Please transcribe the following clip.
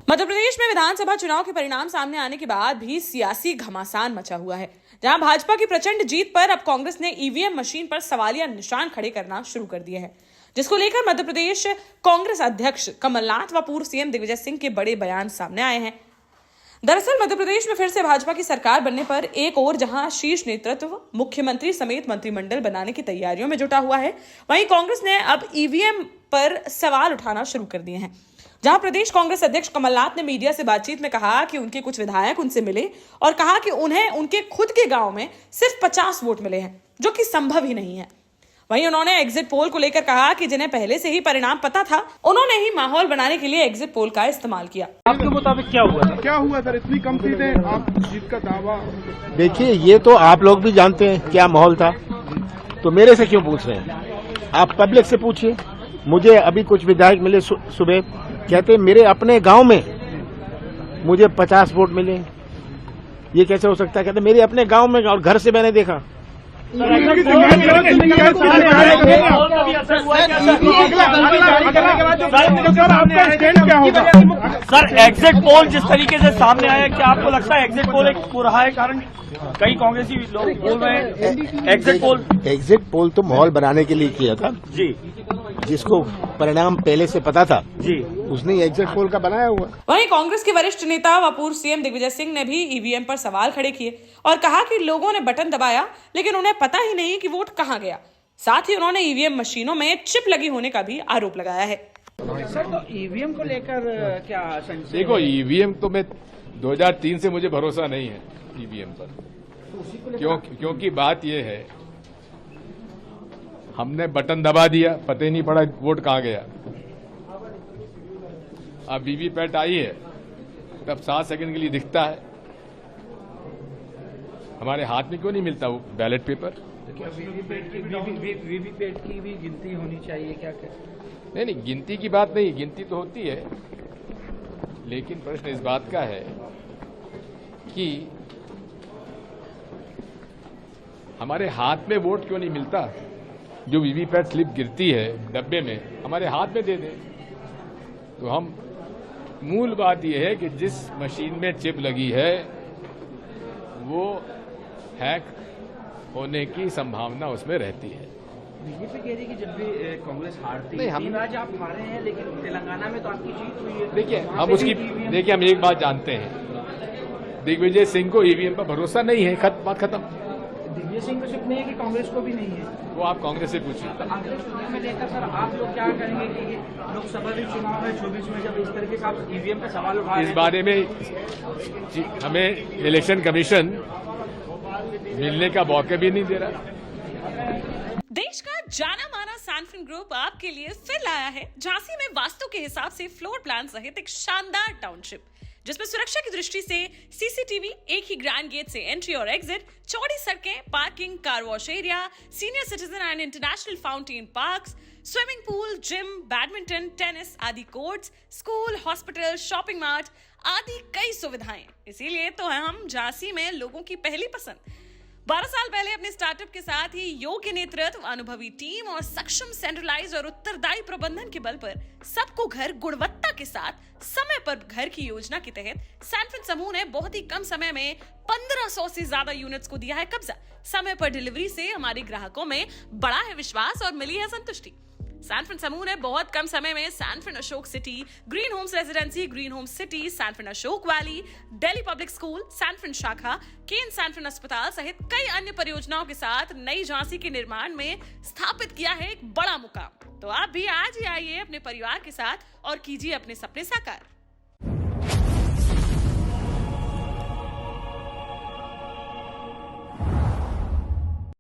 मध्य प्रदेश में विधानसभा चुनाव के परिणाम सामने आने के बाद भी सियासी घमासान मचा हुआ है, जहां भाजपा की प्रचंड जीत पर अब कांग्रेस ने ईवीएम मशीन पर सवालिया निशान खड़े करना शुरू कर दिए हैं, जिसको लेकर मध्य प्रदेश कांग्रेस अध्यक्ष कमलनाथ व पूर्व सीएम दिग्विजय सिंह के बड़े बयान सामने आए हैं। दरअसल मध्य प्रदेश में फिर से भाजपा की सरकार बनने पर एक ओर जहां शीर्ष नेतृत्व मुख्यमंत्री समेत मंत्रिमंडल बनाने की तैयारियों में जुटा हुआ है, वहीं कांग्रेस ने अब ईवीएम पर सवाल उठाना शुरू कर दिए हैं। जहां प्रदेश कांग्रेस अध्यक्ष कमलनाथ ने मीडिया से बातचीत में कहा कि उनके कुछ विधायक उनसे मिले और कहा कि उन्हें उनके खुद के गांव में सिर्फ 50 वोट मिले हैं, जो कि संभव ही नहीं है। वहीं उन्होंने एग्जिट पोल को लेकर कहा कि जिन्हें पहले से ही परिणाम पता था, उन्होंने ही माहौल बनाने के लिए एग्जिट पोल का इस्तेमाल किया। आपके मुताबिक क्या हुआ? क्या हुआ सर? इतनी कम सीटें, आप जीत का दावा। देखिए, ये तो आप लोग भी जानते हैं क्या माहौल था, तो मेरे से क्यों पूछ रहे हैं? आप पब्लिक से पूछिए। मुझे अभी कुछ विधायक मिले सुबह, कहते मेरे अपने गांव में मुझे 50 वोट मिले। ये कैसे हो सकता है? कहते मेरे अपने गांव में और घर से मैंने देखा। सर, एग्जिट पोल जिस तरीके से सामने आया, क्या आपको लगता है एग्जिट पोल एक बुरा है? कारण कई कांग्रेसी लोग बोल रहे हैं एग्जिट पोल तो माहौल बनाने के लिए किया था जी। जिसको परिणाम पहले से पता था जी, उसने एग्जिट पोल का बनाया हुआ। वहीं कांग्रेस के वरिष्ठ नेता व पूर्व सीएम दिग्विजय सिंह ने भी ईवीएम पर सवाल खड़े किए और कहा कि लोगों ने बटन दबाया, लेकिन उन्हें पता ही नहीं कि वोट कहां गया। साथ ही उन्होंने ईवीएम मशीनों में चिप लगी होने का भी आरोप लगाया है। सर, तो ईवीएम को लेकर क्या संशय? देखो, ईवीएम तो मैं 2003 से मुझे भरोसा नहीं है ईवीएम पर, क्योंकि बात यह है, हमने बटन दबा दिया, पता ही नहीं पड़ा वोट कहां गया। अब वीवीपैट आई है, तब 7 सेकंड के लिए दिखता है। हमारे हाथ में क्यों नहीं मिलता वो बैलेट पेपर? वीवीपैट की भी गिनती होनी चाहिए क्या? नहीं, गिनती की बात नहीं, गिनती तो होती है, लेकिन प्रश्न इस बात का है कि हमारे हाथ में वोट क्यों नहीं मिलता? जो वीवीपैट स्लिप गिरती है डब्बे में, हमारे हाथ में दे दें। तो हम मूल बात यह है कि जिस मशीन में चिप लगी है वो हैक होने की संभावना उसमें रहती है। बीजेपी कह रही कि जब भी कांग्रेस हारती नहीं, है, आज आप हारे हैं, लेकिन तेलंगाना में तो आपकी जीत हुई है। देखिए, हम एक बात जानते हैं, दिग्विजय सिंह को ईवीएम पर भरोसा नहीं है, बात खत्म। दिग्विजय सिंह को सिर्फ नहीं है कि कांग्रेस को भी नहीं है, वो आप कांग्रेस से पूछिए। तो अगले चुनाव में लेकर सर आप लोग क्या करेंगे कि लोकसभा के चुनाव है 24 में, जब इस तरीके से आप ईवीएम का सवाल उठा रहे हैं? इस बारे में हमें इलेक्शन कमीशन मिलने का मौका भी नहीं दे रहा। देश का जाना माना सैनफिन ग्रुप आपके लिए फिर लाया है झांसी में वास्तु के हिसाब से फ्लोर प्लान सहित एक शानदार टाउनशिप, जिसमें सुरक्षा की दृष्टि से सीसीटीवी, एक ही ग्रैंड गेट से एंट्री और एग्जिट, चौड़ी सड़कें, parking, car wash area, senior citizen and international fountain parks, swimming pool, gym, badminton, tennis आदि courts, school, hospital, shopping mart आदि कई सुविधाएं। इसीलिए तो हम झांसी में लोगों की पहली पसंद। 12 साल पहले अपने स्टार्टअप के साथ ही योग्य नेतृत्व, अनुभवी टीम और सक्षम सेंट्रलाइज और उत्तरदायी प्रबंधन के बल पर सबको घर गुणवत्ता के साथ समय पर घर की योजना के तहत सैनफिन समूह ने बहुत ही कम समय में 1500 से ज्यादा यूनिट्स को दिया है कब्जा। समय पर डिलीवरी से हमारे ग्राहकों में बड़ा है विश्वास और मिली है संतुष्टि। सैनफिन समूह ने बहुत कम समय में Sanfin Ashok City, Green Homes Residency, Green Homes City, Sanfin Ashok Valley, Delhi Public School, Sanfin शाखा, केन सैनफिन अस्पताल सहित कई अन्य परियोजनाओं के साथ नई झांसी के निर्माण में स्थापित किया है एक बड़ा मुकाम। तो आप भी आज ही आइए अपने परिवार के साथ और कीजिए अपने सपने साकार।